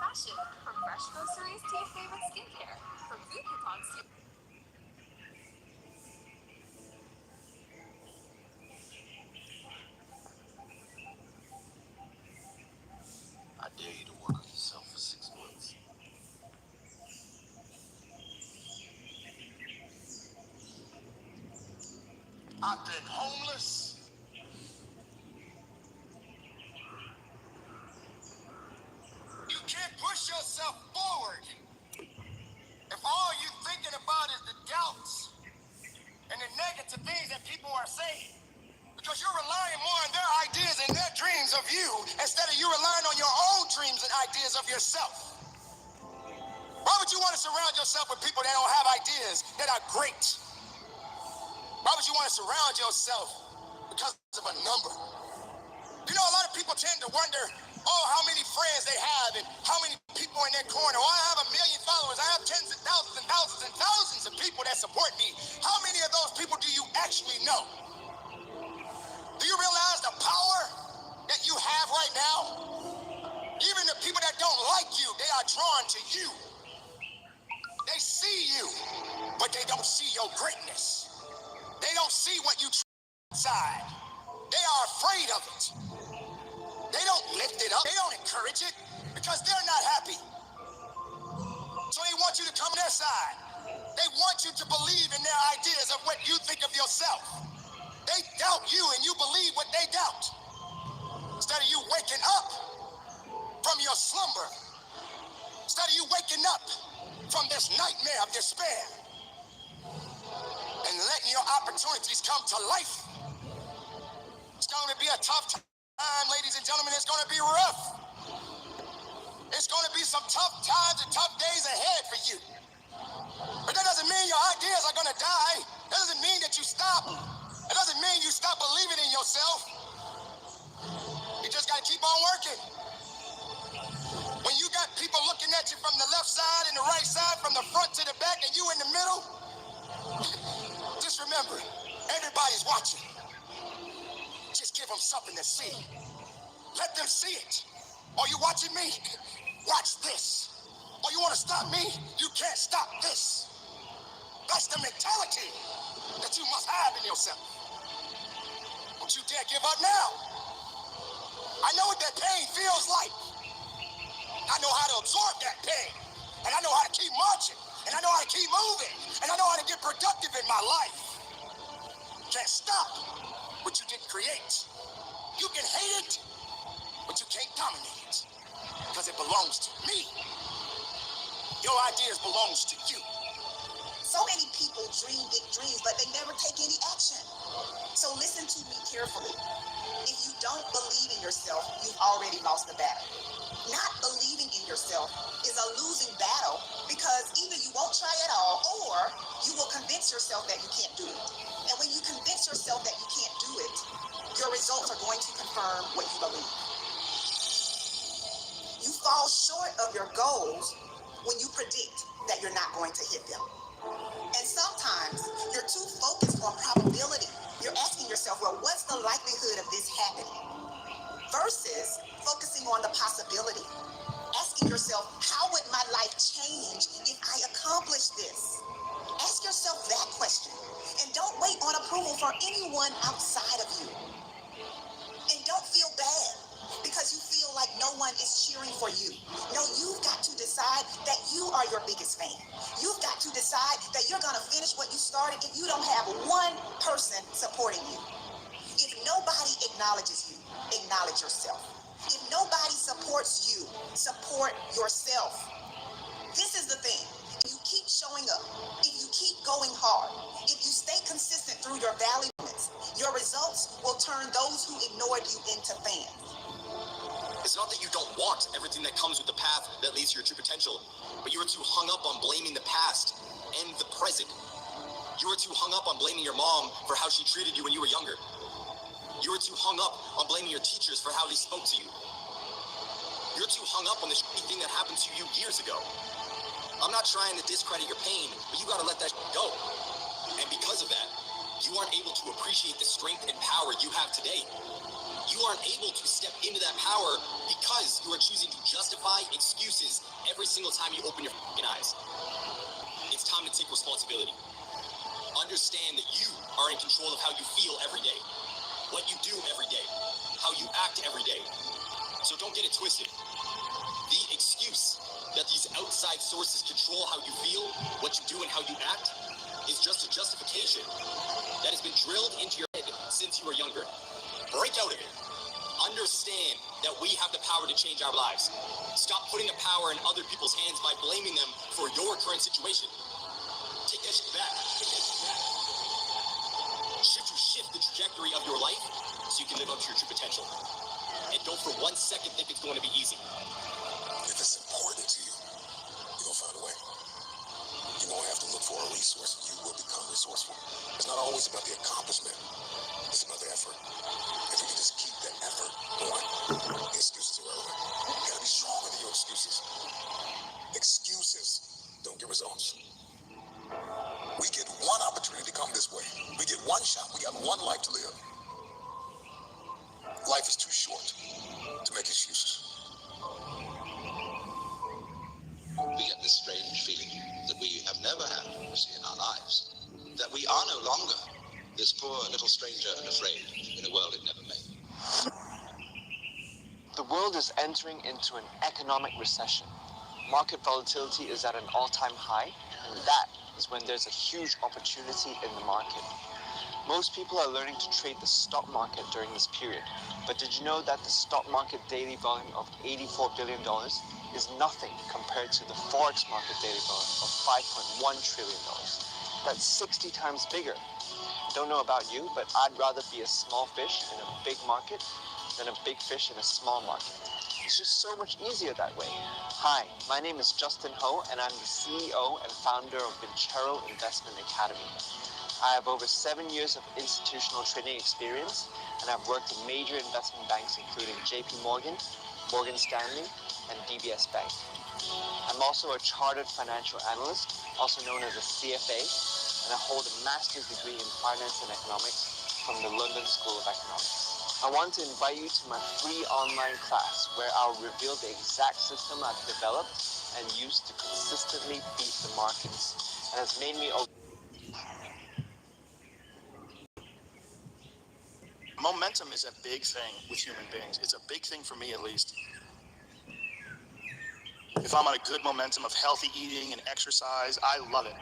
fashion, from fresh groceries to your favorite skincare, from food coupons to I dare you to work on yourself for 6 months. I've been homeless. You can't push yourself forward if all you're thinking about is the doubts and the negative things that people are saying. Because you're relying more on their ideas and their dreams of you instead of you relying on your own dreams and ideas of yourself. Why would you want to surround yourself with people that don't have ideas that are great? Why would you want to surround yourself because of a number? You know, a lot of people tend to wonder, oh, how many friends they have and how many people in their corner. Oh, I have 1 million followers. I have tens and thousands and thousands and thousands of people that support me. How many of those people do you actually know? Do you realize the power that you have right now? Even the people that don't like you, they are drawn to you. They see you, but they don't see your greatness. They don't see what you inside. They are afraid of it. They don't lift it up. They don't encourage it because they're not happy. So they want you to come to their side. They want you to believe in their ideas of what you think of yourself. They doubt you and you believe what they doubt. Instead of you waking up from your slumber, instead of you waking up from this nightmare of despair and letting your opportunities come to life. It's going to be a tough time, ladies and gentlemen. It's going to be rough. It's going to be some tough times and tough days ahead for you. But that doesn't mean your ideas are going to die. That doesn't mean that you stop. It doesn't mean you stop believing in yourself. You just got to keep on working. When you got people looking at you from the left side and the right side, from the front to the back, and you in the middle, just remember, everybody's watching. Just give them something to see. Let them see it. Are you watching me? Watch this. Oh, you want to stop me? You can't stop this. That's the mentality that you must have in yourself. Don't you dare give up now. I know what that pain feels like. I know how to absorb that pain. And I know how to keep marching. And I know how to keep moving. And I know how to get productive in my life. Can't stop what you didn't create. You can hate it, but you can't dominate it. Because it belongs to me. Your ideas belongs to you. So many people dream big dreams, but they never take any action. So listen to me carefully. If you don't believe in yourself, you've already lost the battle. Not believing in yourself is a losing battle because either you won't try at all or you will convince yourself that you can't do it. And when you convince yourself that you can't do it, your results are going to confirm what you believe. You fall short of your goals when you predict that you're not going to hit them. And sometimes you're too focused on probability. You're asking yourself, well, what's the likelihood of this happening? Versus focusing on the possibility. Asking yourself, how would my life change if I accomplish this? Ask yourself that question. And don't wait on approval from anyone outside of you. And don't feel bad because you feel like no one is cheering for you. No, you've got to decide that you are your biggest fan. You've got to decide that you're going to finish what you started if you don't have one person supporting you. If nobody acknowledges you, acknowledge yourself. If nobody supports you, support yourself. This is the thing. If you keep showing up, if you keep going hard, if you stay consistent through your valley moments, your results will turn those who ignored you into fans. It's not that you don't want everything that comes with the path that leads to your true potential, but you are too hung up on blaming the past and the present. You are too hung up on blaming your mom for how she treated you when you were younger. You are too hung up on blaming your teachers for how they spoke to you. You're too hung up on the shitty thing that happened to you years ago. I'm not trying to discredit your pain, but you gotta let that go. And because of that, you aren't able to appreciate the strength and power you have today. You you aren't able to step into that power because you are choosing to justify excuses every single time you open your eyes. It's time to take responsibility. Understand that you are in control of how you feel every day, what you do every day, how you act every day. So don't get it twisted. The excuse that these outside sources control how you feel, what you do, and how you act is just a justification that has been drilled into your head since you were younger. Break out of it. Understand that we have the power to change our lives. Stop putting the power in other people's hands by blaming them for your current situation. Take that shit back. Shift the trajectory of your life so you can live up to your true potential. And don't for 1 second think it's going to be easy. If it's important to you, you'll find a way. You won't have to look for a resource. You will become resourceful. It's not always about the accomplishment. It's about the effort. If you can just keep that effort going, excuses are irrelevant. You gotta be stronger than your excuses. Excuses don't get results. We get one opportunity to come this way. We get one shot. We got one life to live. Life is too short to make excuses. We get this strange feeling that we have never had in our lives, that we are no longer this poor little stranger and afraid in a world it never made. The world is entering into an economic recession. Market volatility is at an all-time high, and that is when there's a huge opportunity in the market. Most people are learning to trade the stock market during this period, but did you know that the stock market daily volume of $84 billion is nothing compared to the Forex market daily volume of $5.1 trillion? That's 60 times bigger. Don't know about you, but I'd rather be a small fish in a big market than a big fish in a small market. It's just so much easier that way. Hi, my name is Justin Ho, and I'm the CEO and founder of Vincero Investment Academy. I have over 7 years of institutional trading experience, and I've worked in major investment banks including JP Morgan, Morgan Stanley, and DBS Bank. I'm also a chartered financial analyst, also known as a CFA, and I hold a master's degree in finance and economics from the London School of Economics. I want to invite you to my free online class where I'll reveal the exact system I've developed and used to consistently beat the markets, and has made me a Momentum is a big thing with human beings. It's a big thing for me, at least. If I'm on a good momentum of healthy eating and exercise, I love it.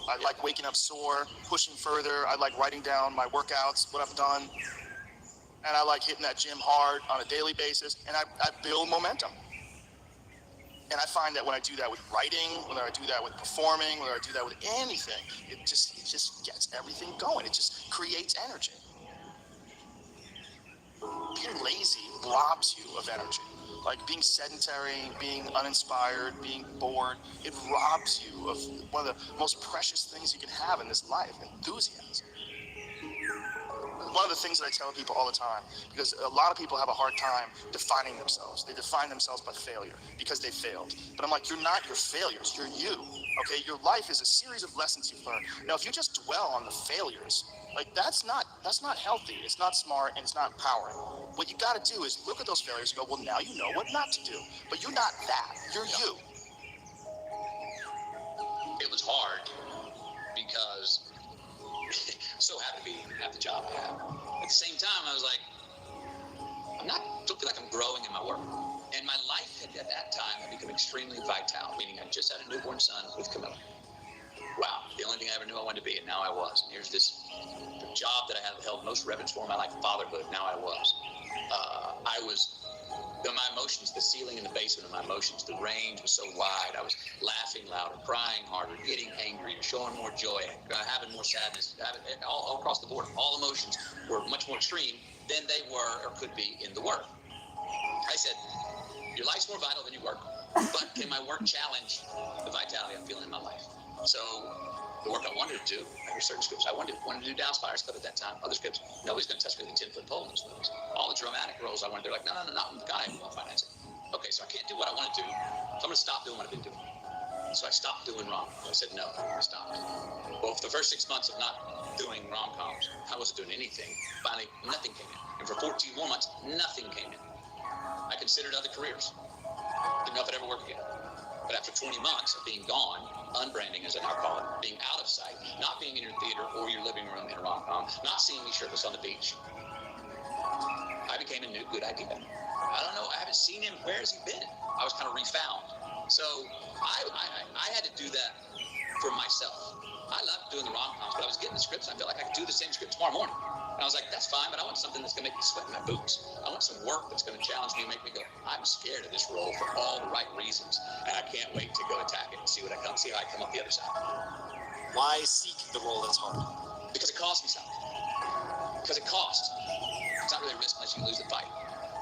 I like waking up sore, pushing further. I like writing down my workouts, what I've done. And I like hitting that gym hard on a daily basis. And I build momentum. And I find that when I do that with writing, whether I do that with performing, whether I do that with anything, it just gets everything going. It just creates energy. Being lazy robs you of energy. Like being sedentary, being uninspired, being bored, it robs you of one of the most precious things you can have in this life, enthusiasm. One of the things that I tell people all the time, because a lot of people have a hard time defining themselves. They define themselves by failure because they failed. But I'm like, you're not your failures, you're you. Okay, your life is a series of lessons you've learned. Now, if you just dwell on the failures, like that's not healthy, it's not smart, and it's not empowering. What you gotta do is look at those failures and go, well, now you know what not to do. But you're not that, you're you. It was hard because I'm so happy to have the job I have. At the same time, I was like, don't feel like I'm growing in my work. And my life at that time had become extremely vital, meaning I just had a newborn son with Camilla. Wow, the only thing I ever knew I wanted to be, and now I was. And here's this job that I had held most reverence for in my life, fatherhood, now I was. My emotions, the ceiling and the basement of my emotions, the range was so wide. I was laughing louder, crying harder, getting angry, showing more joy, having more sadness, all across the board. All emotions were much more extreme than they were or could be in the work. I said, your life's more vital than your work, but can my work challenge the vitality I'm feeling in my life? So the work I wanted to do, I hear certain scripts. I wanted to do Down Spires Club at that time. Other scripts, nobody's going to touch me with a 10-foot pole in those movies. All the dramatic roles I wanted, they're like, no, I'm the guy who will finance it. Okay, so I can't do what I want to do, so I'm going to stop doing what I've been doing. So I stopped doing rom. I said no. I stopped. Well, for the first 6 months of not doing rom-coms, I wasn't doing anything. Finally, nothing came in. And for 14 more months, nothing came in. I considered other careers. Didn't know if I'd ever work again. But after 20 months of being gone, unbranding as I now call it, being out of sight, not being in your theater or your living room in a rom-com, not seeing me shirtless on the beach, I became a new good idea. I don't know. I haven't seen him. Where has he been? I was kind of refound. So I had to do that for myself. I loved doing the rom-coms, but I was getting the scripts. I felt like I could do the same script tomorrow morning. And I was like, that's fine, but I want something that's going to make me sweat in my boots. I want some work that's going to challenge me and make me go, I'm scared of this role for all the right reasons. And I can't wait to go attack it and see how I come up the other side. Why seek the role that's hard? Because it costs me something. Because it costs. It's not really a risk unless you lose the fight.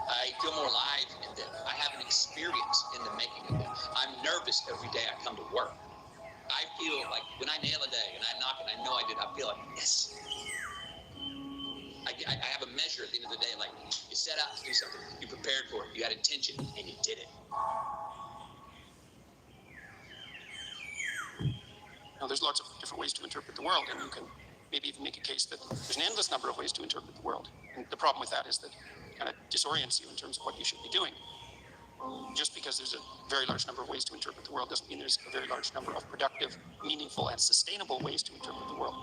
I feel more alive in them. I have an experience in the making of them. I'm nervous every day I come to work. I feel like when I nail a day and I knock it, I know I did, I feel like, yes. I have a measure at the end of the day, like you set out to do something, you prepared for it, you had intention, and you did it. Now, there's lots of different ways to interpret the world, and you can maybe even make a case that there's an endless number of ways to interpret the world. And the problem with that is that it kind of disorients you in terms of what you should be doing. Just because there's a very large number of ways to interpret the world doesn't mean there's a very large number of productive, meaningful, and sustainable ways to interpret the world.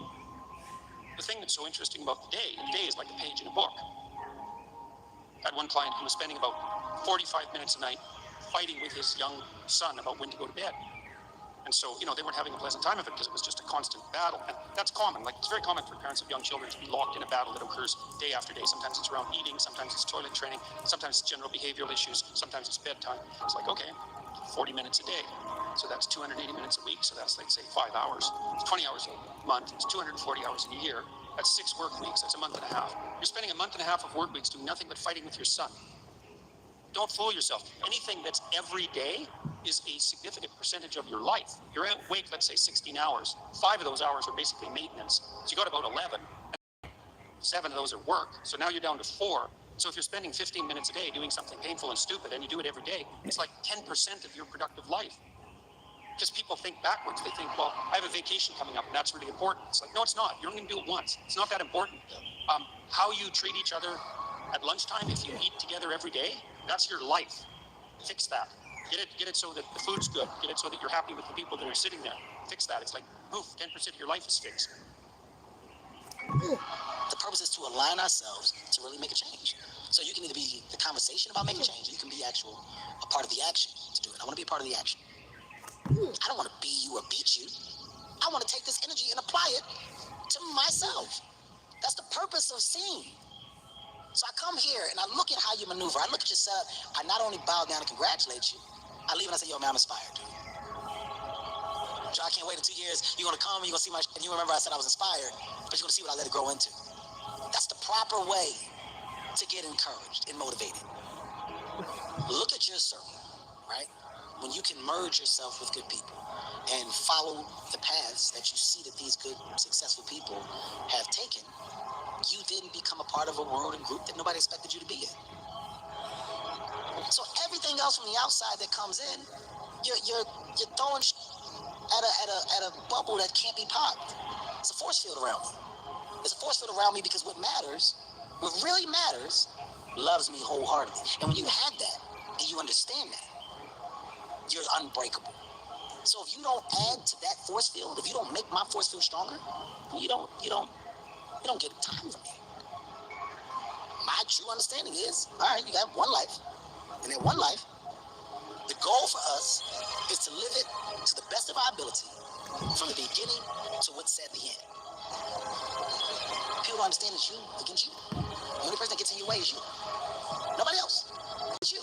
The thing that's so interesting about the day is like a page in a book. I had one client who was spending about 45 minutes a night fighting with his young son about when to go to bed. And so, they weren't having a pleasant time of it because it was just a constant battle. And that's common. Like, it's very common for parents of young children to be locked in a battle that occurs day after day. Sometimes it's around eating, sometimes it's toilet training, sometimes it's general behavioral issues, sometimes it's bedtime. It's like, okay, 40 minutes a day. So that's 280 minutes a week. So that's, let's say, 5 hours. It's 20 hours a month. It's 240 hours in a year. That's 6 work weeks. That's a month and a half. You're spending a month and a half of work weeks doing nothing but fighting with your son. Don't fool yourself. Anything that's every day is a significant percentage of your life. You're awake, let's say 16 hours. 5 of those hours are basically maintenance. So you got about 11. 7 of those are work. So now you're down to 4. So if you're spending 15 minutes a day doing something painful and stupid and you do it every day, it's like 10% of your productive life. Because people think backwards. They think, well, I have a vacation coming up and that's really important. It's like, no, it's not. You're only going to do it once. It's not that important. How you treat each other at lunchtime, if you eat together every day, that's your life. Fix that. Get it so that the food's good. Get it so that you're happy with the people that are sitting there. Fix that. It's like, poof, 10% of your life is fixed. The purpose is to align ourselves to really make a change. So you can either be the conversation about making change, or you can be a part of the action to do it. I want to be a part of the action. I don't want to be you or beat you. I want to take this energy and apply it to myself. That's the purpose of seeing. So I come here and I look at how you maneuver. I look at your setup. I not only bow down and congratulate you, I leave and I say, yo, man, I'm inspired, dude. Joe, I can't wait in 2 years. You're going to come, you're going to see my and you remember I said I was inspired, but you're going to see what I let it grow into. That's the proper way to get encouraged and motivated. Look at your circle, right? When you can merge yourself with good people and follow the paths that you see that these good, successful people have taken, you didn't become a part of a world and group that nobody expected you to be in. So everything else from the outside that comes in, you're throwing at a bubble that can't be popped. It's a force field around me. It's a force field around me because what really matters, loves me wholeheartedly. And when you have that and you understand that, you're unbreakable. So if you don't add to that force field, if you don't make my force field stronger, you don't get time from me. My true understanding is, all right, you got one life. And in one life, the goal for us is to live it to the best of our ability from the beginning to what's said at the end. People don't understand it's you against you. The only person that gets in your way is you. Nobody else. It's you.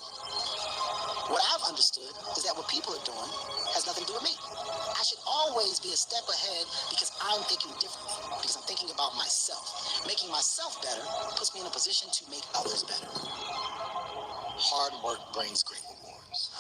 What I've understood is that what people are doing has nothing to do with me. I should always be a step ahead because I'm thinking differently, because I'm thinking about myself. Making myself better puts me in a position to make others better. Hard work brings great rewards.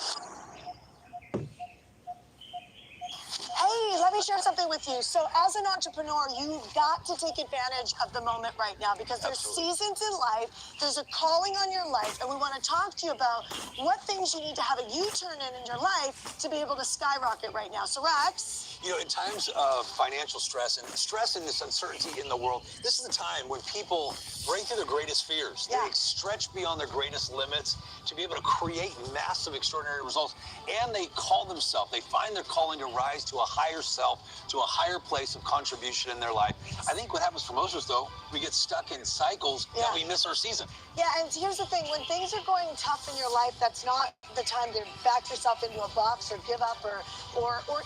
Hey, let me share something with you. So as an entrepreneur, you've got to take advantage of the moment right now because there's seasons in life, there's a calling on your life, and we want to talk to you about what things you need to have a U-turn in your life to be able to skyrocket right now. So Rex? You know, in times of financial stress and this uncertainty in the world, this is the time when people break through their greatest fears. Yeah. They stretch beyond their greatest limits to be able to create massive, extraordinary results. And they call themselves, they find their calling to rise to a higher self, to a higher place of contribution in their life. I think what happens for most of us, though, we get stuck in cycles that we miss our season. Yeah, and here's the thing. When things are going tough in your life, that's not the time to back yourself into a box or give up or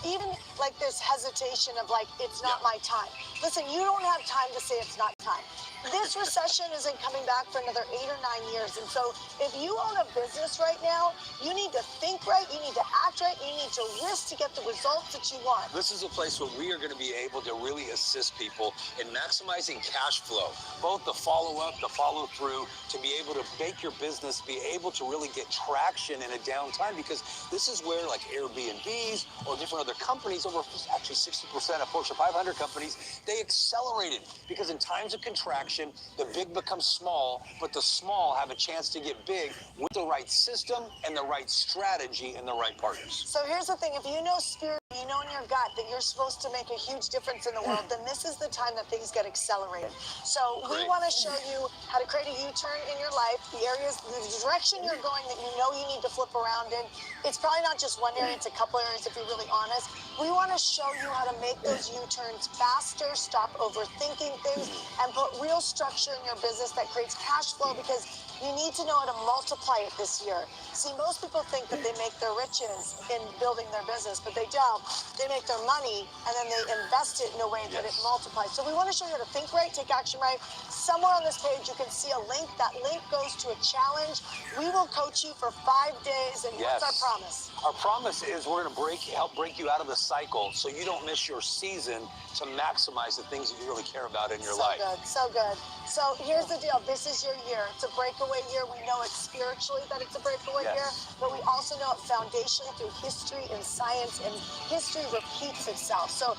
even like this hesitation of like, it's not my time. Listen, you don't have time to say it's not time. This recession isn't coming back for another 8 or 9 years. And so if you own a business right now, you need to think right, you need to act right, you need to risk to get the results that you want. This is a place where we are going to be able to really assist people in maximizing cash flow, both the follow-up, the follow-through, to be able to make your business be able to really get traction in a downtime, because this is where like Airbnbs or different other companies, over actually 60% of Fortune 500 companies, they accelerated, because in times of contraction, the big becomes small, but the small have a chance to get big with the right system and the right strategy and the right partners. So here's the thing. If you know spirit, you know in your gut that you're supposed to make a huge difference in the world, then this is the time that things get accelerated. So we want to show you how to create a U-turn in your life, the areas, the direction you're going that you know you need to flip around in. It's probably not just one area, it's a couple areas if you're really honest. We want to show you how to make those U-turns faster, stop overthinking things, and put real structure in your business that creates cash flow, because you need to know how to multiply it this year. See, most people think that they make their riches in building their business, but they don't. They make their money and then they invest it in a way that it multiplies. So we want to show you how to think right, take action right. Somewhere on this page, you can see a link. That link goes to a challenge. We will coach you for 5 days. And what's our promise? Our promise is we're going to help break you out of the cycle so you don't miss your season to maximize the things that you really care about in your life. So good, so good. So here's the deal. This is your year. It's a breakaway year. We know it spiritually that it's a breakaway year, but we also know it foundationally through history and science, and history repeats itself. So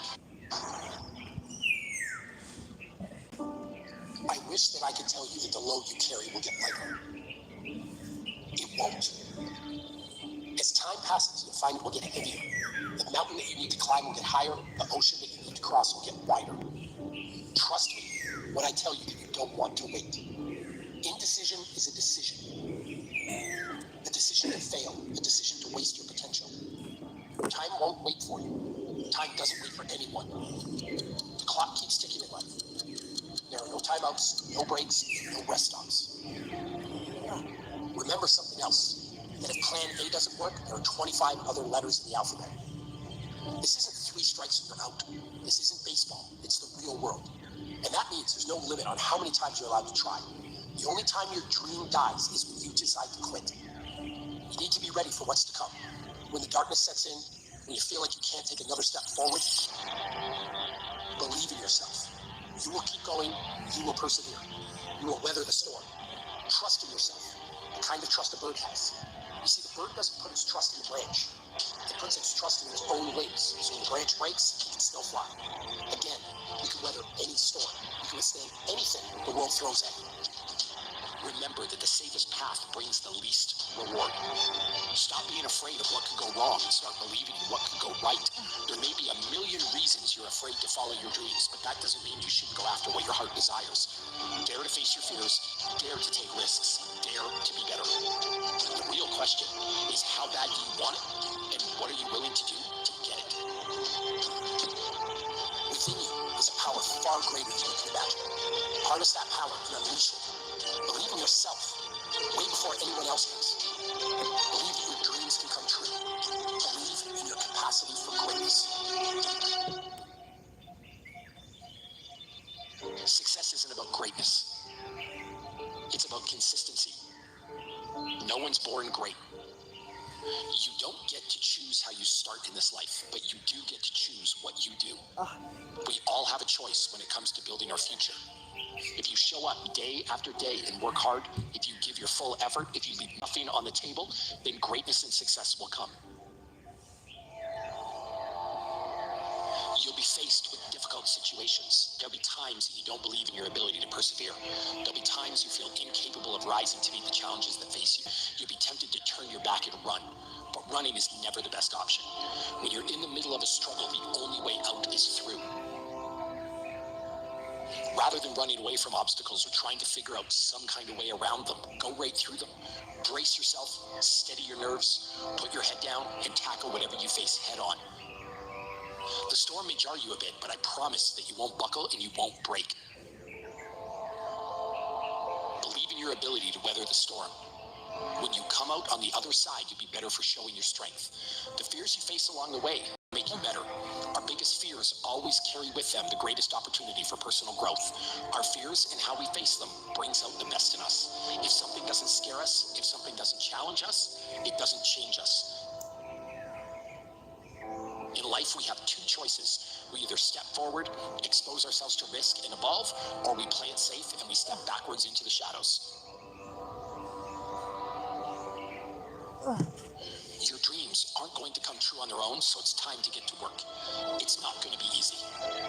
I wish that I could tell you that the load you carry will get lighter. It won't. As time passes, you'll find it will get heavier. The mountain that you need to climb will get higher. The ocean that you need to cross will get wider. Trust me when I tell you that you don't want to wait. Indecision is a decision. A decision to fail, a decision to waste your potential. Time won't wait for you. Time doesn't wait for anyone. The clock keeps ticking in life. There are no timeouts, no breaks, no rest stops. Remember something else, that if plan A doesn't work, there are 25 other letters in the alphabet. This isn't 3 strikes and you're out. This isn't baseball, it's the real world. And that means there's no limit on how many times you're allowed to try. The only time your dream dies is when you decide to quit. You need to be ready for what's to come. When the darkness sets in, when you feel like you can't take another step forward, believe in yourself. You will keep going, you will persevere. You will weather the storm. Trust in yourself, the kind of trust a bird has. You see, the bird doesn't put its trust in the branch. It puts its trust in its own wings, so when the branch breaks, it can still fly. Again, you can weather any storm. You can withstand anything the world throws at you. Remember that the safest path brings the least reward. Stop being afraid of what could go wrong and start believing in what could go right. There may be a million reasons you're afraid to follow your dreams, but that doesn't mean you shouldn't go after what your heart desires. Dare to face your fears, dare to take risks, dare to be better. The real question is, how bad do you want it, and what are you willing to do to get it? Within you is a power far greater than you can imagine. Harness that power and unleash it. Believe in yourself, way before anyone else does. Believe that your dreams can come true. Believe in your capacity for greatness. Success isn't about greatness. It's about consistency. No one's born great. You don't get to choose how you start in this life, but you do get to choose what you do. We all have a choice when it comes to building our future. If you show up day after day and work hard, if you give your full effort, if you leave nothing on the table, then greatness and success will come. You'll be faced with difficult situations. There'll be times that you don't believe in your ability to persevere. There'll be times you feel incapable of rising to meet the challenges that face you. You'll be tempted to turn your back and run, but running is never the best option. When you're in the middle of a struggle, the only way out is through. Rather than running away from obstacles or trying to figure out some kind of way around them, go right through them. Brace yourself, steady your nerves, put your head down, and tackle whatever you face head on. The storm may jar you a bit, but I promise that you won't buckle and you won't break. Believe in your ability to weather the storm. When you come out on the other side, you'll be better for showing your strength. The fears you face along the way make you better. Our biggest fears always carry with them the greatest opportunity for personal growth. Our fears and how we face them brings out the best in us. If something doesn't scare us, if something doesn't challenge us, it doesn't change us. In life, we have two choices. We either step forward, expose ourselves to risk and evolve, or we play it safe and we step backwards into the shadows. Your dreams aren't going to come true on their own, so it's time to get to work. It's not going to be easy.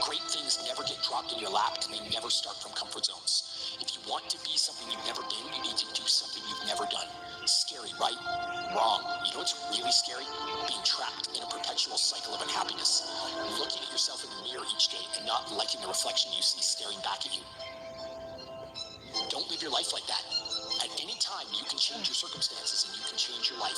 Great things never get dropped in your lap, and they never start from comfort zones. If you want to be something you've never been, you need to do something you've never done. Scary, right? Wrong. You know what's really scary? Being trapped in a perpetual cycle of unhappiness. Looking at yourself in the mirror each day and not liking the reflection you see staring back at you. Don't live your life like that. At any time, you can change your circumstances and you can change your life.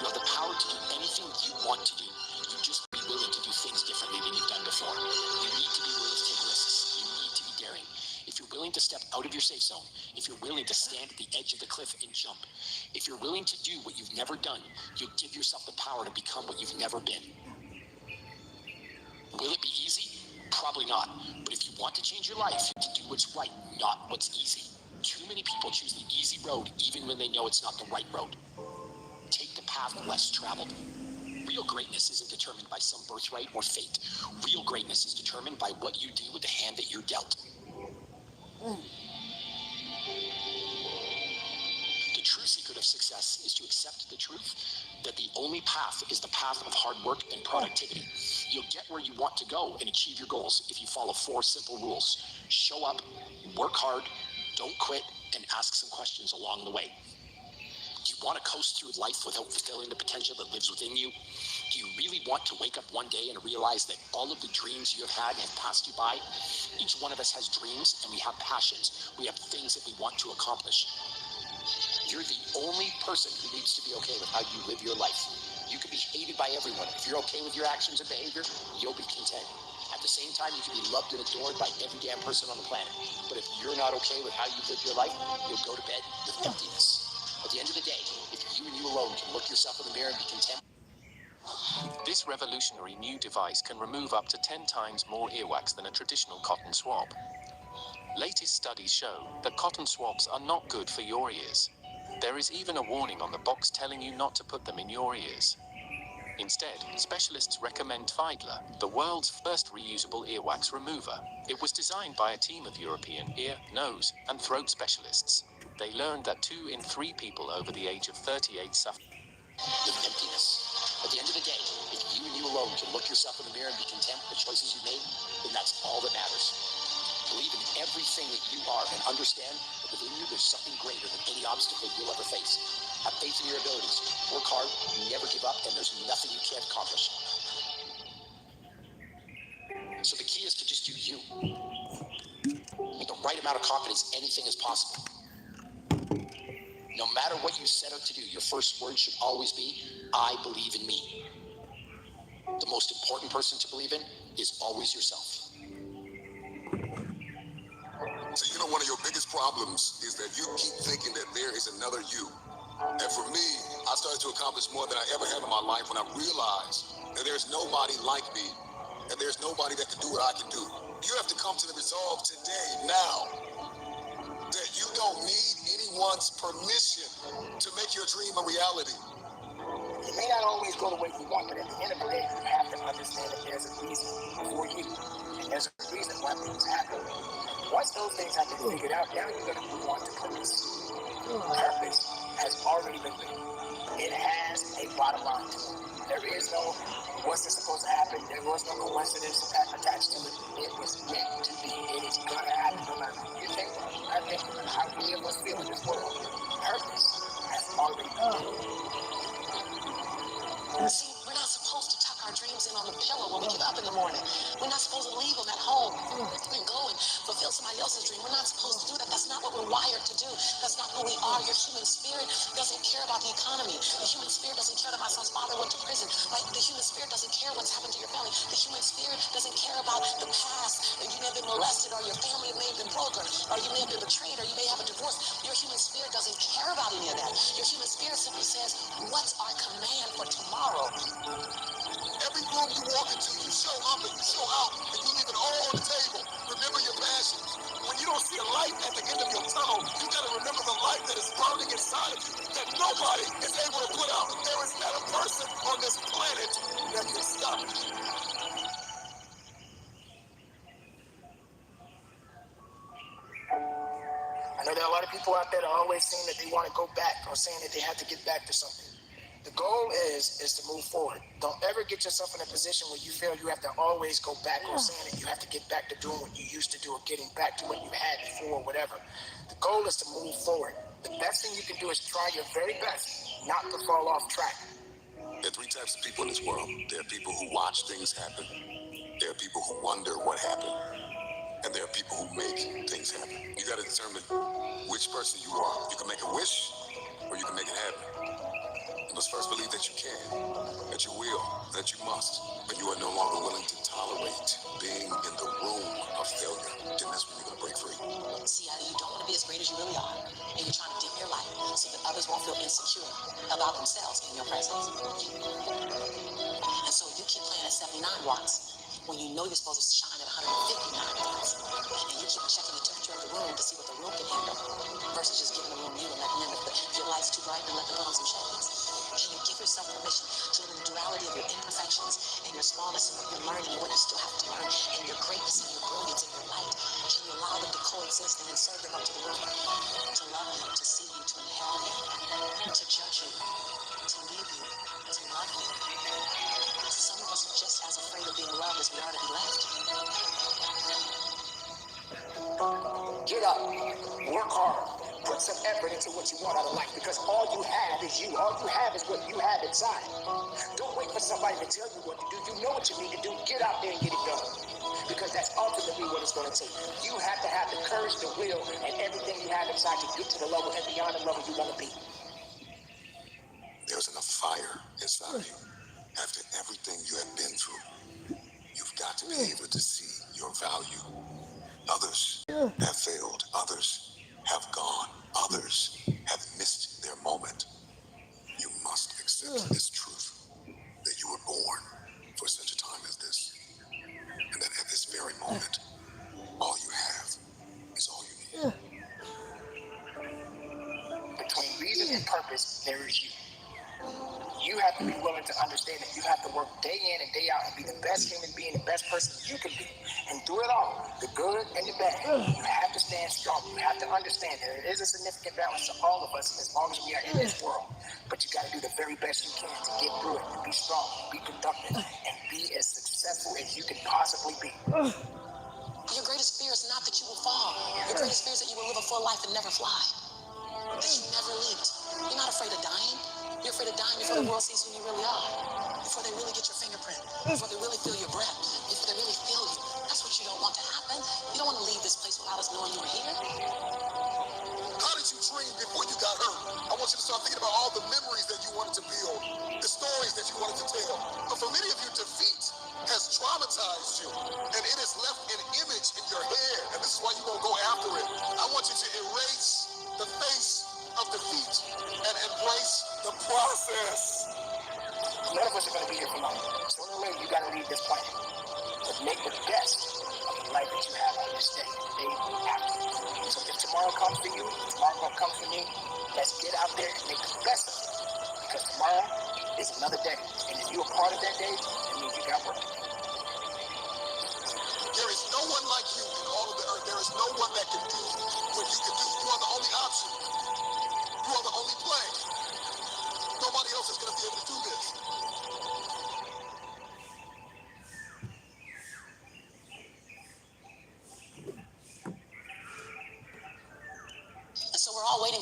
You have the power to do anything you want to do. You just be willing to do things differently than you've done before. You need to be willing to take risks. You need to be daring. If you're willing to step out of your safe zone, if you're willing to stand at the edge of the cliff and jump, if you're willing to do what you've never done, you'll give yourself the power to become what you've never been. Will it be easy? Probably not. But if you want to change your life, you have to do what's right, not what's easy. Too many people choose the easy road even when they know it's not the right road. Take the path less traveled. Real greatness isn't determined by some birthright or fate. Real greatness is determined by what you do with the hand that you're dealt. The true secret of success is to accept the truth that the only path is the path of hard work and productivity. You'll get where you want to go and achieve your goals if you follow 4 simple rules. Show up, work hard, don't quit, and ask some questions along the way. Do you want to coast through life without fulfilling the potential that lives within you? Do you really want to wake up one day and realize that all of the dreams you have had have passed you by? Each one of us has dreams and we have passions. We have things that we want to accomplish. You're the only person who needs to be okay with how you live your life. You can be hated by everyone. If you're okay with your actions and behavior, you'll be content. At the same time, you can be loved and adored by every damn person on the planet. But if you're not okay with how you live your life, you'll go to bed with emptiness. At the end of the day, if you and you alone can look yourself in the mirror and be content. This revolutionary new device can remove up to 10 times more earwax than a traditional cotton swab. Latest studies show that cotton swabs are not good for your ears. There is even a warning on the box telling you not to put them in your ears. Instead, specialists recommend Fidler, the world's first reusable earwax remover. It was designed by a team of European ear, nose, and throat specialists. They learned that 2 in 3 people over the age of 38 suffer with emptiness. At the end of the day, if you and you alone can look yourself in the mirror and be content with the choices you made, then that's all that matters. Believe in everything that you are and understand that within you there's something greater than any obstacle you'll ever face. Have faith in your abilities. Work hard, never give up, and there's nothing you can't accomplish. So the key is to just do you. With the right amount of confidence, anything is possible. No matter what you set out to do, your first word should always be, I believe in me. The most important person to believe in is always yourself. So you know one of your biggest problems is that you keep thinking that there is another you. And for me, I started to accomplish more than I ever have in my life when I realized that there's nobody like me and there's nobody that can do what I can do. You have to come to the resolve today, now, that you don't need anyone's permission to make your dream a reality. It may not always go the way you want, but at the end of the day, you have to understand that there's a reason for you. And there's a reason why things happen. Once those things have been figured out, now you're going to move on to purpose. Purpose has already been written. It has a bottom line to it. There is no wasn't supposed to happen. There was no coincidence attached to it. It was meant to be. It is gonna happen no matter what you think. I think no matter how any of us feel in this world, purpose has already been given. See, we're not supposed to tuck our dreams in on the pillow when we get up in the morning. We're not supposed to leave them at home and go and fulfill somebody else's dream. We're not supposed to do that. That's not what we're wired to do. That's not who we are. Your human spirit doesn't care about the economy. The human spirit doesn't care that my son's father went to prison. Like, the human spirit doesn't care what's happened to your family. The human spirit doesn't care about the past. And you may have been molested, or your family may have been broken, or you may have been betrayed, or you may have a divorce. Your human spirit doesn't care about any of that. Your human spirit simply says, what's our command for tomorrow? Every room you walk into, you show up and you show out, and you leave it all on the table. Remember your passions. When you don't see a light at the end of your tunnel, you gotta remember the light that is burning inside of you that nobody is able to put out. There is not a person on this planet that can stop it. I know there are a lot of people out there that are always saying that they want to go back or saying that they have to get back to something. The goal is to move forward. Don't ever get yourself in a position where you feel you have to always go back or saying that you have to get back to doing what you used to do or getting back to what you had before or whatever. The goal is to move forward. The best thing you can do is try your very best not to fall off track. There are three types of people in this world. There are people who watch things happen. There are people who wonder what happened. And there are people who make things happen. You got to determine which person you are. You can make a wish or you can make it happen. You must first believe that you can, that you will, that you must, but you are no longer willing to tolerate being in the room of failure. Then that's when you're going to break free. See, either you don't want to be as great as you really are, and you're trying to dim your light so that others won't feel insecure about themselves in your presence. And so you keep playing at 79 watts when you know you're supposed to shine at 159 watts. And you keep checking the temperature of the room to see what the room can handle versus just giving the room you and letting them, if your light's too bright, then let them put on some shades. Can you give yourself permission to live in the duality of your imperfections and your smallness and what you're learning and what you still have to learn and your greatness and your brilliance and your light? Can you allow them to coexist and then serve them up to the room? To love you, to see you, to inhale you, to judge you, to leave you, to love you. Some of us are just as afraid of being loved as we are to be left. Get up, work hard, put some effort into what you want out of life because all you have is you. All you have is what you have inside. Don't wait for somebody to tell you what to do. You know what you need to do. Get out there and get it done because that's ultimately what it's going to take. You have to have the courage, the will, and everything you have inside to get to the level and beyond the level you want to be. There's enough fire inside of you. After everything you have been through, you've got to be able to see your value. Others have failed. Others have gone. Others have missed their moment. You must accept this truth that you were born for such a time as this. And that at this very moment, all you have is all you need. Between reason and purpose, there is you. You have to be willing to understand that you have to work day in and day out and be the best human being, the best person you can be, and do it all, the good and the bad. You have to stand strong. You have to understand that there is a significant balance to all of us as long as we are in this world. But you got to do the very best you can to get through it, and be strong, be productive, and be as successful as you can possibly be. Your greatest fear is not that you will fall. Your greatest fear is that you will live a full life and never fly. That you never lived. You're not afraid of dying. You're afraid of dying before the world sees who you really are. Before they really get your fingerprint. Before they really feel your breath. Before they really feel you. That's what you don't want to happen. You don't want to leave this place without us knowing you were here. How did you dream before you got hurt? I want you to start thinking about all the memories that you wanted to build, the stories that you wanted to tell. But for many of you, defeat has traumatized you, and it has left an image in your head, and this is why you won't go after it. I want you to erase the face of defeat and embrace the process. None of us are going to be here for long. Sooner or later, you got to leave this planet. But make the best of the life that you have on this day, day after. So if tomorrow comes for you, tomorrow going to come for me, let's get out there and make the best of it. Because tomorrow is another day. And if you're a part of that day, it means you got work. There is no one like you in all of the earth. There is no one that can do what you can do. You are the only option. You are the only play. Nobody else is going to be able to do this.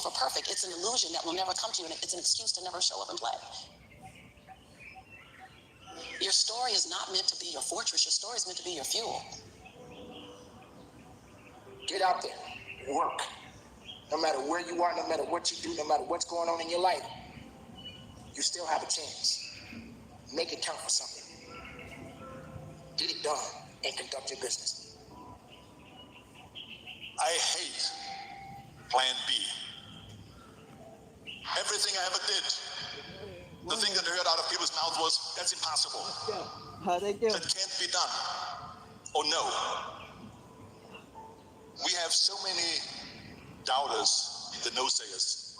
for perfect. It's an illusion that will never come to you, and it's an excuse to never show up and play. Your story is not meant to be your fortress. Your story is meant to be your fuel. Get out there, work. No matter where you are, no matter what you do, no matter what's going on in your life, you still have a chance. Make it count for something. Get it done and conduct your business. I hate plan B. Everything I ever did, the thing that I heard out of people's mouths was, that's impossible. That can't be done. Oh no. We have so many doubters, the no-sayers.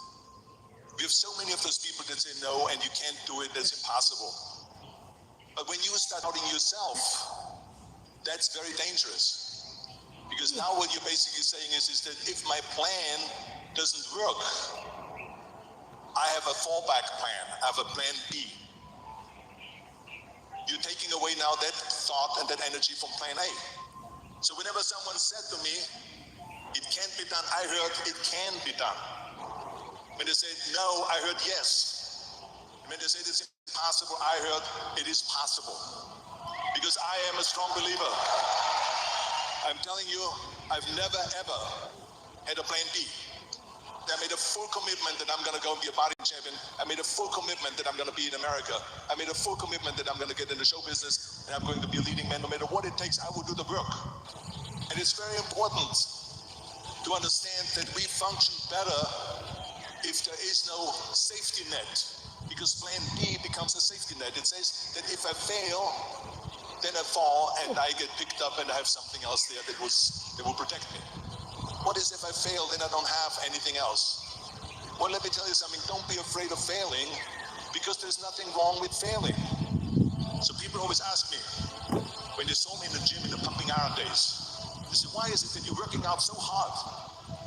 We have so many of those people that say no and you can't do it, that's impossible. But when you start doubting yourself, that's very dangerous. Because now what you're basically saying is that if my plan doesn't work, I have a fallback plan, I have a plan B. You're taking away now that thought and that energy from plan A. So whenever someone said to me, it can't be done, I heard it can be done. When they said no, I heard yes. And when they said it's impossible, I heard it is possible. Because I am a strong believer. I'm telling you, I've never ever had a plan B. I made a full commitment that I'm going to go and be a bodybuilding champion. I made a full commitment that I'm going to be in America. I made a full commitment that I'm going to get in the show business and I'm going to be a leading man. No matter what it takes, I will do the work. And it's very important to understand that we function better if there is no safety net. Because plan B becomes a safety net. It says that if I fail, then I fall and I get picked up and I have something else there that will protect me. What is if I fail, then I don't have anything else? Well, let me tell you something, don't be afraid of failing, because there's nothing wrong with failing. So people always ask me, when they saw me in the gym in the pumping iron days, they say, why is it that you're working out so hard?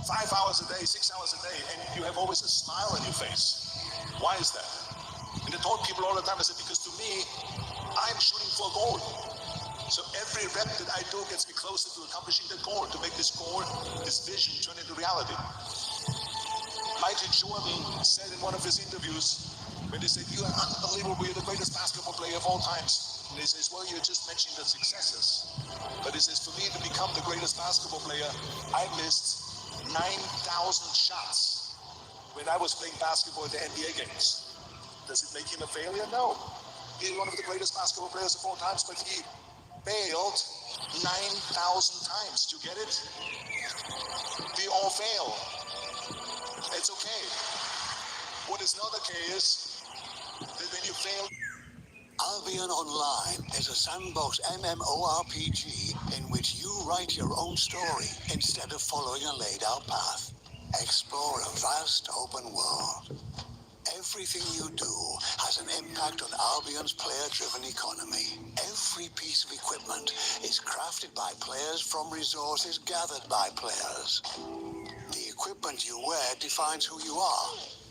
5 hours a day, 6 hours a day, and you have always a smile on your face. Why is that? And I told people all the time, I said, because to me, I'm shooting for a goal. So every rep that I do gets me closer to accomplishing that goal, to make this goal, this vision turn into reality. Michael Jordan said in one of his interviews, when they said, you are unbelievable, you're the greatest basketball player of all times. And he says, well, you're just mentioning the successes. But he says, for me to become the greatest basketball player, I missed 9,000 shots when I was playing basketball at the NBA games. Does it make him a failure? No. He's one of the greatest basketball players of all times, but he failed 9,000 times. Do you get it? We all fail. It's okay. What is not okay is that when you fail. Albion Online is a sandbox MMORPG in which you write your own story instead of following a laid out path. Explore a vast open world. Everything you do has an impact on Albion's player-driven economy. Every piece of equipment is crafted by players from resources gathered by players. The equipment you wear defines who you are.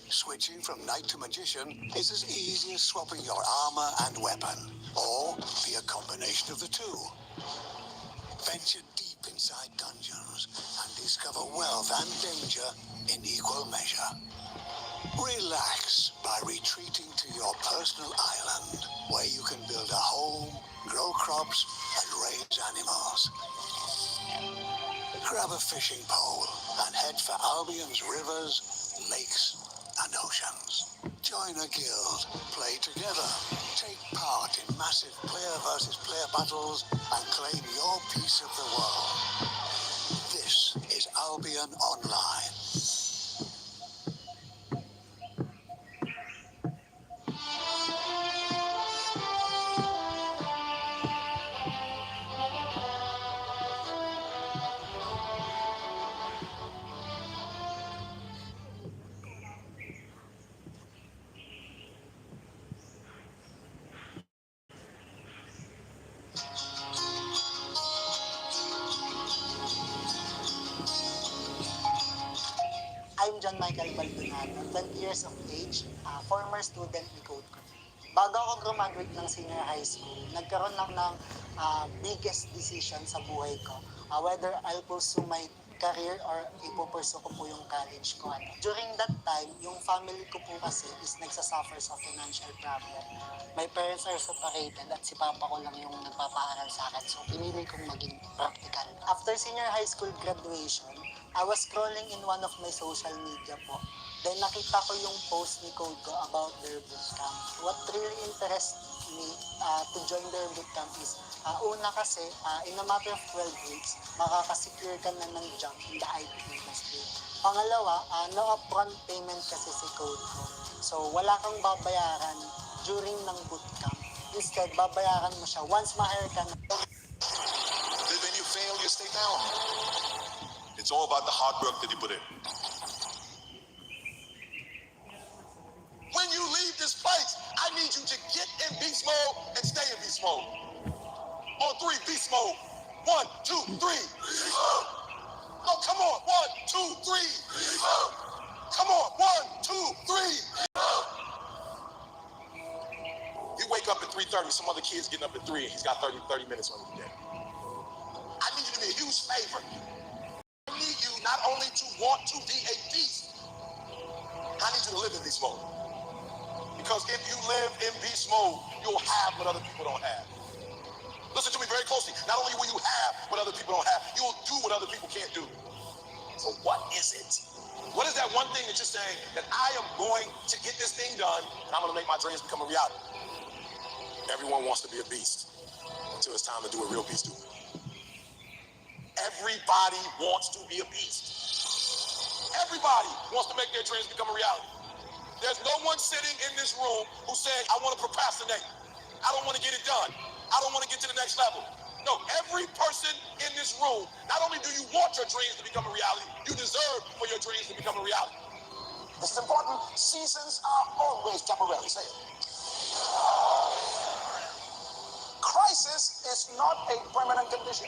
Switching from knight to magician is as easy as swapping your armor and weapon, or be a combination of the two. Venture deep inside dungeons and discover wealth and danger in equal measure. Relax by retreating to your personal island, where you can build a home, grow crops, and raise animals. Grab a fishing pole and head for Albion's rivers, lakes, and oceans. Join a guild, play together, take part in massive player versus player battles, and claim your piece of the world. This is Albion Online. I'm John Michael Baldonado, 20 years of age, former student ni Code ko. Bago ako graduate ng senior high school, nagkaroon ako ng biggest decision sa buhay ko. Whether I'll pursue my career or ipupursue ko po yung college ko. During that time, yung family ko po kasi is nagsasuffer sa financial problem. My parents are separated at si papa ko lang yung nagpapaaral sa akin. So, pinili kong maging practical. After senior high school graduation, I was scrolling in one of my social media po. Then nakita ko yung post ni Code ko about their bootcamp. What really interests me to join their bootcamp is, una kasi, in a matter of 12 weeks, makakasecure ka na ng job in the IT industry. Pangalawa, no upfront payment kasi si Code ko. So wala kang babayaran during ng bootcamp. Instead, babayaran mo siya once ma-hire ka na. Then you fail, you stay down. It's all about the hard work that you put in. When you leave this place, I need you to get in beast mode and stay in beast mode. On three, beast mode. 1, 2, 3. No, come on. 1, 2, 3. Come on. 1, 2, 3. You wake up at 3:30. Some other kid's getting up at 3 and he's got 30 minutes on the day. I need you to be a huge favor. I need you not only to want to be a beast, I need you to live in beast mode. Because if you live in beast mode, you'll have what other people don't have. Listen to me very closely. Not only will you have what other people don't have, you'll do what other people can't do. So what is it? What is that one thing that you're saying that I am going to get this thing done and I'm going to make my dreams become a reality? Everyone wants to be a beast until it's time to do what real beasts do. Everybody wants to be a beast. Everybody wants to make their dreams become a reality. There's no one sitting in this room who said, I want to procrastinate. I don't want to get it done. I don't want to get to the next level. No, every person in this room, not only do you want your dreams to become a reality, you deserve for your dreams to become a reality. This is important. Seasons are always temporary. Say it. Crisis is not a permanent condition.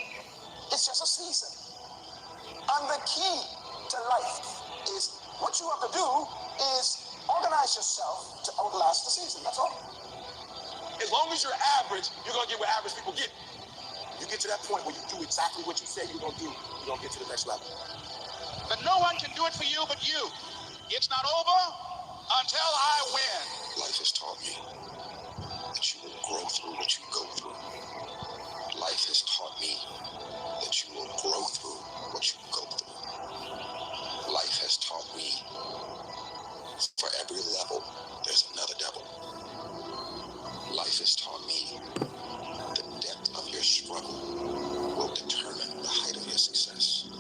It's just a season. And the key to life is what you have to do is organize yourself to outlast the season. That's all. As long as you're average, you're going to get what average people get. You get to that point where you do exactly what you say you're going to do, you're going to get to the next level. But no one can do it for you but you. It's not over until I win. Life has taught me that you will grow through what you go through. Life has taught me that you will grow through what you go through. Life has taught me for every level, there's another devil. Life has taught me the depth of your struggle will determine the height of your success.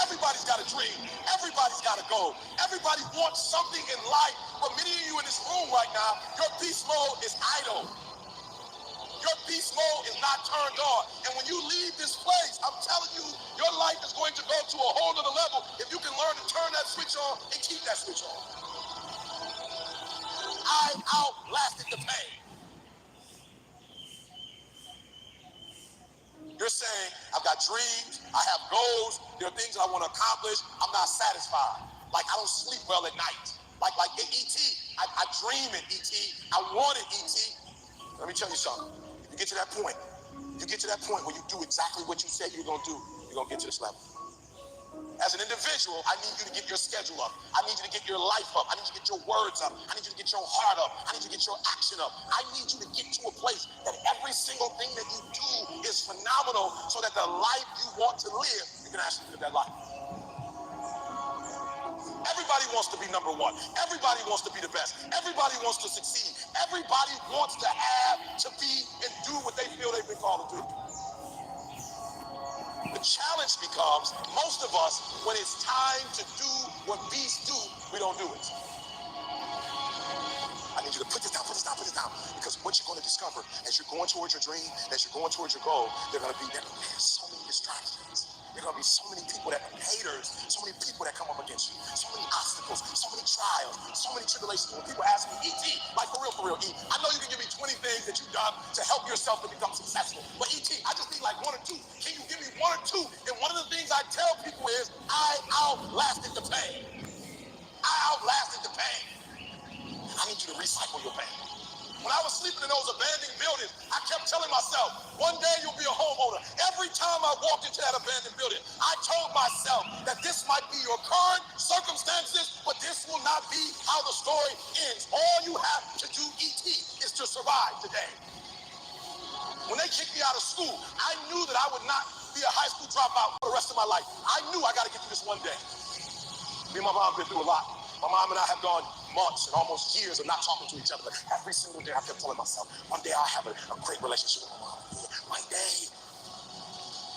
Everybody's got a dream. Everybody's got a goal. Everybody wants something in life. But many of you in this room right now, your beast mode is idle. Your beast mode is not turned on. And when you leave this place, I'm telling you, your life is going to go to a whole other level if you can learn to turn that switch on and keep that switch on. I outlasted the pain. You're saying, I've got dreams, I have goals, there are things I want to accomplish, I'm not satisfied. Like I don't sleep well at night. Like in E.T., I dream in E.T., I wanted E.T. Let me tell you something. If you get to that point, where you do exactly what you said you're going to do, you're going to get to this level. As an individual, I need you to get your schedule up. I need you to get your life up. I need you to get your words up. I need you to get your heart up. I need you to get your action up. I need you to get to a place that every single thing that you do is phenomenal so that the life you want to live, you can actually live that life. Everybody wants to be number one. Everybody wants to be the best. Everybody wants to succeed. Everybody wants to have, to be, and do what they feel they've been called to do. The challenge becomes, most of us, when it's time to do what beasts do, we don't do it. I need you to put this down. Because what you're going to discover as you're going towards your dream, as you're going towards your goal, there's so many distractions. There are going to be so many people haters, so many people that come up against you, so many obstacles, so many trials, so many tribulations. When people ask me, E.T., like for real, E, I know you can give me 20 things that you've done to help yourself to become successful. But E.T., I just need like one or two. Can you give me one or two? And one of the things I tell people is, I outlasted the pain. I outlasted the pain. I need you to recycle your pain. When I was sleeping in those abandoned buildings, I kept telling myself, one day you'll be a homeowner. Every time I walked into that abandoned building, I told myself that this might be your current circumstances, but this will not be how the story ends. All you have to do, E.T., is to survive today. When they kicked me out of school, I knew that I would not be a high school dropout for the rest of my life. I knew I got to get through this one day. Me and my mom been through a lot. My mom and I have gone months and almost years of not talking to each other. But every single day I kept telling myself, one day I'll have a great relationship with my mom. One day.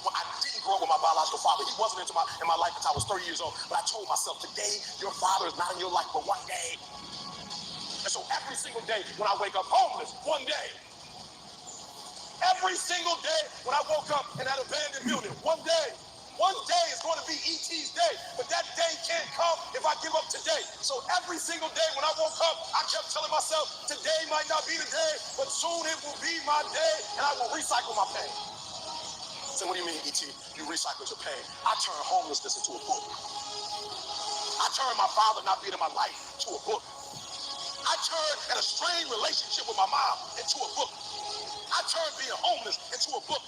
Well, I didn't grow up with my biological father. He wasn't in my life until I was 30 years old. But I told myself, today, your father is not in your life, but one day. And so every single day when I wake up homeless, one day. Every single day when I woke up in that abandoned building, one day is going to be E.T.'s day, but that day can't come if I give up today. So every single day when I woke up, I kept telling myself, today might not be the day, but soon it will be my day, and I will recycle my pain. So what do you mean, E.T.? You recycled your pain. I turned homelessness into a book. I turned my father not being in my life to a book. I turned an estranged relationship with my mom into a book. I turned being homeless into a book.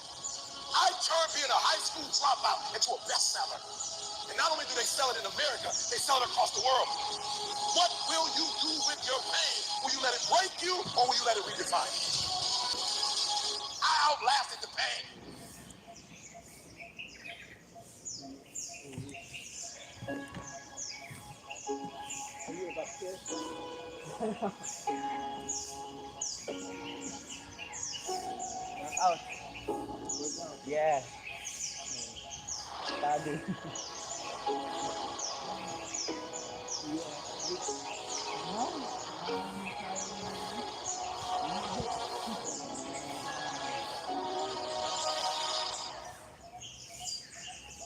I turned being a high school dropout into a bestseller. And not only do they sell it in America, they sell it across the world. What will you do with your pain? Will you let it break you, or will you let it redefine you? I outlasted the pain. Out. Yeah. Study.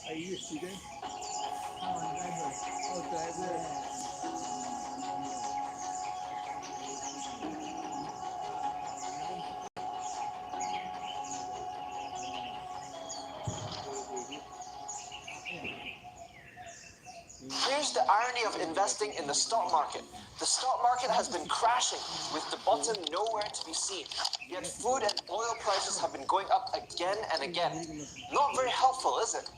Are you a student? Driver. Oh, driver. Here's the irony of investing in the stock market. The stock market has been crashing, with the bottom nowhere to be seen. Yet food and oil prices have been going up again and again. Not very helpful, is it?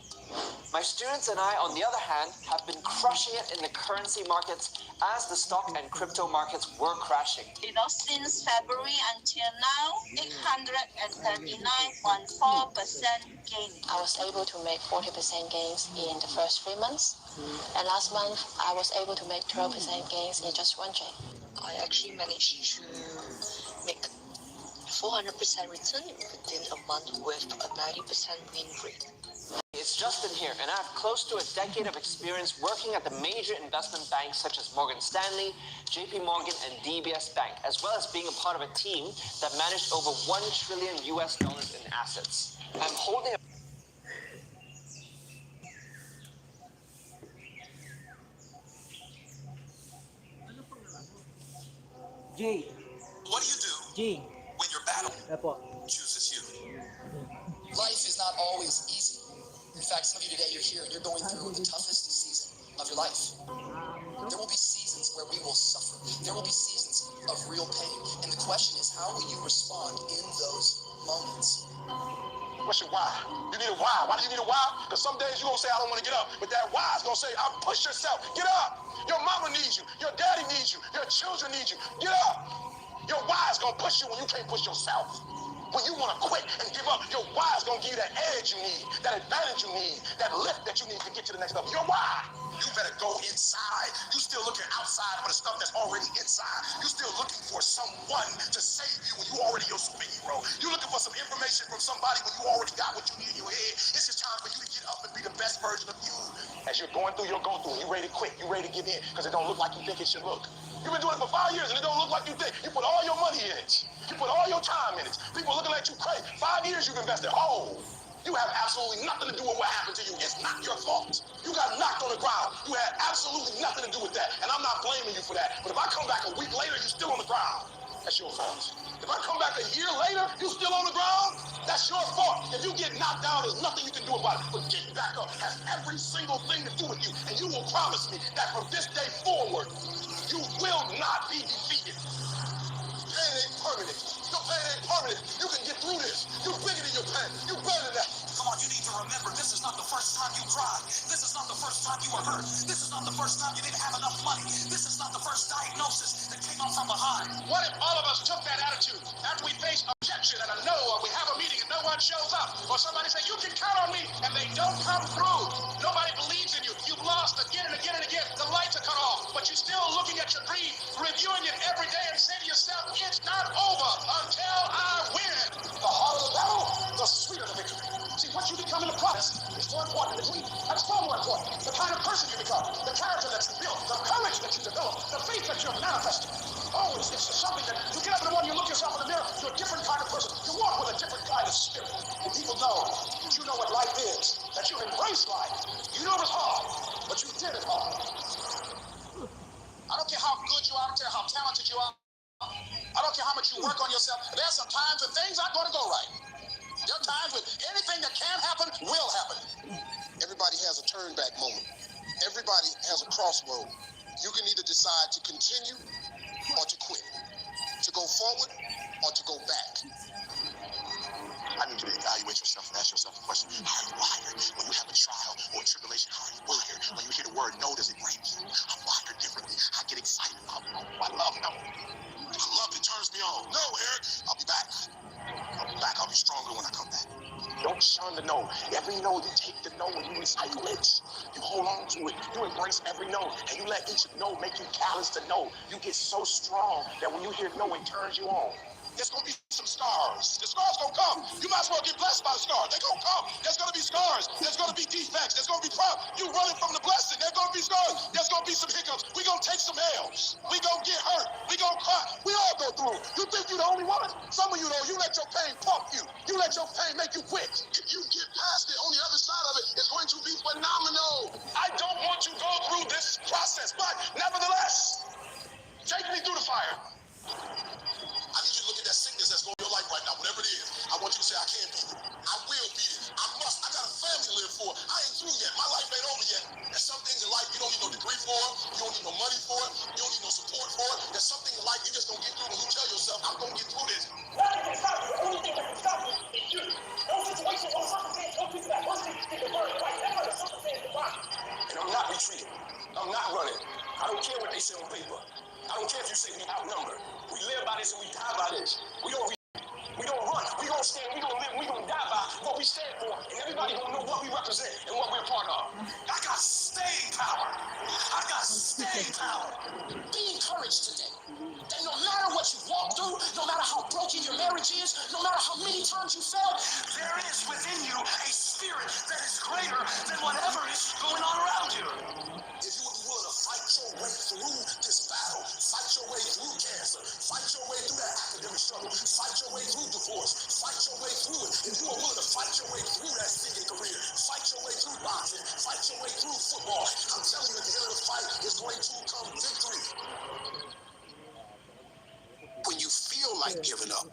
My students and I, on the other hand, have been crushing it in the currency markets as the stock and crypto markets were crashing. Since February until now, 839.4% gain. I was able to make 40% gains in the first 3 months. And last month, I was able to make 12% gains in just one trade. I actually managed to make 400% return within a month with a 90% win rate. It's Justin here, and I have close to a decade of experience working at the major investment banks such as Morgan Stanley, JP Morgan, and DBS Bank, as well as being a part of a team that managed over $1 trillion in assets. I'm holding a G. What do you do G. when your battle Apo. chooses you? Life is not always easy. In fact, some of you today, you're here and you're going through the toughest season of your life. There will be seasons where we will suffer. There will be seasons of real pain. And the question is, how will you respond in those moments? What's your why? You need a why. Why do you need a why? Because some days you're going to say, I don't want to get up. But that why is going to say, push yourself. Get up. Your mama needs you. Your daddy needs you. Your children need you. Get up. Your why is going to push you when you can't push yourself. When you want to quit and give up, your why is going to give you that edge you need, that advantage you need, that lift that you need to get to the next level. Your why. You better go inside. You still looking outside for the stuff that's already inside. You still looking for someone to save you when you already your superhero. You looking for some information from somebody when you already got what you need in your head. It's just time for you to get up and be the best version of you. As you're going through your go-through, you ready to quit, you ready to give in, because it don't look like you think it should look. You've been doing it for 5 years and it don't look like you think. You put all your money in it. You put all your time in it. People are looking at you crazy. 5 years you've invested. Oh, you have absolutely nothing to do with what happened to you. It's not your fault. You got knocked on the ground. You had absolutely nothing to do with that. And I'm not blaming you for that. But if I come back a week later, you're still on the ground. That's your fault. If I come back a year later, you still on the ground, that's your fault. If you get knocked down, there's nothing you can do about it. But getting back up has every single thing to do with you. And you will promise me that from this day forward, you will not be defeated. Pain ain't permanent. Your pain ain't permanent. You can get through you cried. This is not the first time you were hurt. This is not the first time you didn't have enough money. This is not the first diagnosis that came up from behind. What if all of us took that attitude after we face objection and a no, or we have a meeting and no one shows up, or somebody say, you can count on me, and they don't come through. Nobody believes in you. You've lost again and again and again. The lights are cut off, but you're still looking at your dream, reviewing it every day and say to yourself, it's not over until I win. The harder the battle, the sweeter the victory. See, what you become in the process is more important than winning. That's far more important. The kind of person you become, the character that you build, the courage that you develop, the faith that you're manifesting. Always, it's something that you get up in the morning, you look yourself in the mirror, you're a different kind of person. You walk with a different kind of spirit. And people know that you know what life is, that you embrace life. You know it's hard, but you did it hard. I don't care how good you are, I don't care how talented you are. I don't care how much you work on yourself. There's some times when things aren't going to go right. There are times when anything that can happen will happen. Everybody has a turn back moment. Everybody has a crossroad. You can either decide to continue or to quit, to go forward or to go back. I need you to evaluate yourself and ask yourself a question. How are you wired? When you have a trial or a tribulation, how are you wired? When you hear the word no, does it break you? I'm wired differently. I get excited about no. I love no. I love it turns me on. No, Eric, I'll be back. I'll be back. I'll be stronger when I come back. Don't shun the no. Every no, you take the no and you recycle it. You hold on to it. You embrace every no. And you let each no make you callous to no. You get so strong that when you hear no, it turns you on. There's going to be some scars. The scars going to come. You might as well get blessed by the scars. They're going to come. There's going to be scars. There's going to be defects. There's going to be problems. You running from the blessing. There's going to be scars. There's going to be some hiccups. We're going to take some L's. We're going to get hurt. We're going to cry. We all go through it. You think you're the only one? Some of you know, you let your pain pump you. You let your pain make you quit. If you get past it, on the other side of it, it's going to be phenomenal. I don't want to go through this process, but nevertheless, take me through the fire. I need you to look at that sickness that's going on in your life right now, whatever it is. I want you to say, I can't beat it. I will beat it. I must. I got a family to live for. I ain't through yet. My life ain't over yet. There's some things in life you don't need no degree for. You don't need no money for it. You don't need no support for it. There's something in life you just don't get through when you tell yourself, I'm going to get through this. Nothing can stop you. The only thing that can stop you is you. No situation, no circumstance, no people that want you to burn it right. Never the circumstance to burn. And I'm not retreating. I'm not running. I don't care what they say on paper. I don't care if you say we outnumbered. We live by this and we die by this. We don't run. We don't stand. We don't live. We don't die by what we stand for. And everybody gonna know what we represent and what we're part of. I got staying power. I got staying power. Be encouraged today. That no matter what you walk through, no matter how broken your marriage is, no matter how many times you fail, there is within you a spirit that is greater than whatever is going on around you. If you would be willing to fight your way through this battle, fight your way through cancer, fight your way through that academic struggle, fight your way through divorce, fight your way through it. If you are willing to fight your way through that singing career, fight your way through boxing, fight your way through football, I'm telling you, at the end of the fight is going to come victory. When you feel like giving up,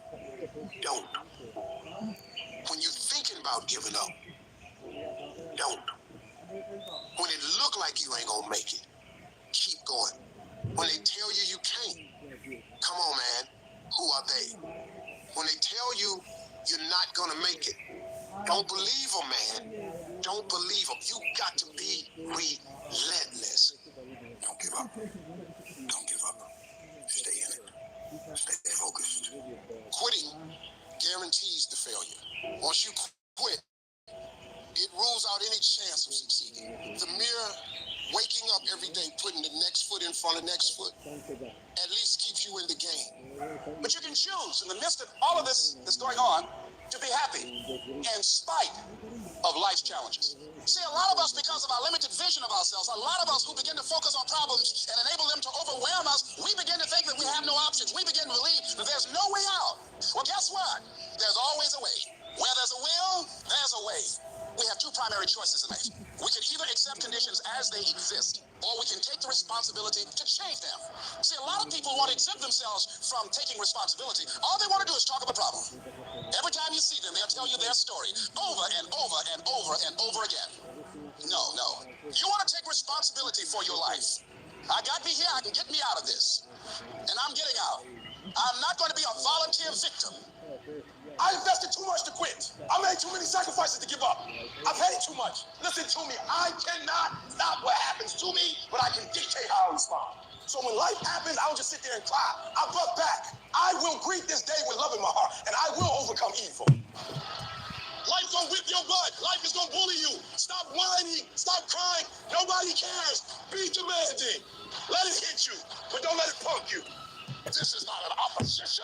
don't. When you're thinking about giving up, don't. When it look like you ain't gonna make it, keep going. When they tell you you can't, come on, man. Who are they? When they tell you you're not gonna make it, don't believe them, man. Don't believe them. You got to be relentless. Don't give up. Don't give up. Stay in it. Stay focused. Quitting guarantees the failure. Once you quit, it rules out any chance of succeeding. The mere waking up every day, putting the next foot in front of next foot, at least keeps you in the game. But you can choose, in the midst of all of this that's going on, to be happy in spite of life's challenges. See, a lot of us, because of our limited vision of ourselves, a lot of us who begin to focus on problems and enable them to overwhelm us, we begin to think that we have no options. We begin to believe that there's no way out. Well, guess what? There's always a way. Where there's a will, there's a way. We have two primary choices in life. We can either accept conditions as they exist, or we can take the responsibility to change them. See, a lot of people want to exempt themselves from taking responsibility. All they want to do is talk about a problem. Every time you see them, they'll tell you their story over and over and over and over again. No. You want to take responsibility for your life. I got me here, I can get me out of this. And I'm getting out. I'm not going to be a volunteer victim. I invested too much to quit. I made too many sacrifices to give up. I paid too much. Listen to me. I cannot stop what happens to me, but I can dictate how I respond. So when life happens, I don't just sit there and cry. I buck back. I will greet this day with love in my heart, and I will overcome evil. Life gonna whip your butt. Life is gonna bully you. Stop whining. Stop crying. Nobody cares. Be demanding. Let it hit you, but don't let it punk you. This is not an opposition.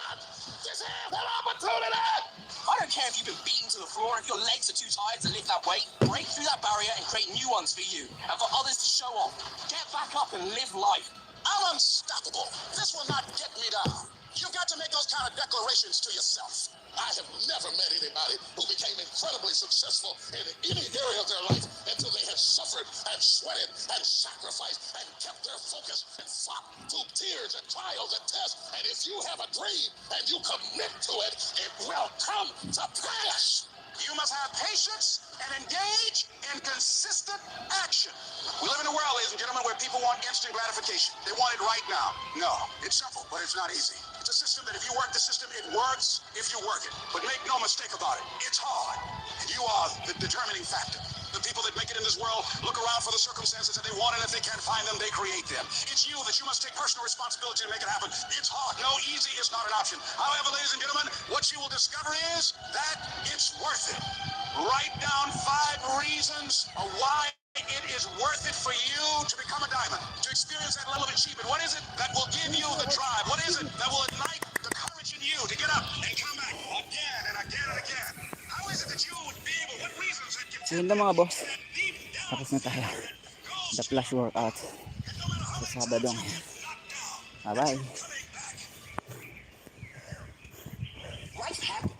This is an opportunity. I don't care if you've been beaten to the floor, if your legs are too tired to lift that weight, break through that barrier and create new ones for you and for others to show off. Get back up and live life. I'm unstoppable. This will not get me down. You've got to make those kind of declarations to yourself. I have never met anybody who became incredibly successful in any area of their life until they had suffered and sweated and sacrificed and kept their focus and fought through tears and trials and tests. And if you have a dream and you commit to it, it will come to pass. You must have patience and engage in consistent action. We live in a world, ladies and gentlemen, where people want instant gratification. They want it right now. No, it's simple, but it's not easy. It's a system that if you work the system, it works if you work it. But make no mistake about it, it's hard. And you are the determining factor. The people that make it in this world look around for the circumstances that they want, and if they can't find them, they create them. It's you that you must take personal responsibility to make it happen. It's hard. No, easy is not an option. However, ladies and gentlemen, what you will discover is that it's worth it. Write down 5 reasons of why it is worth it for you to become a diamond, to experience that level of achievement. What is it that will give you the drive? What is it that will ignite the courage in you to get up and come back again and again and again? How is it that you would be able, what reasons that can So yun lang mga boss, tapos na tayo the flash workout sa Sabado ngayon. Bye bye.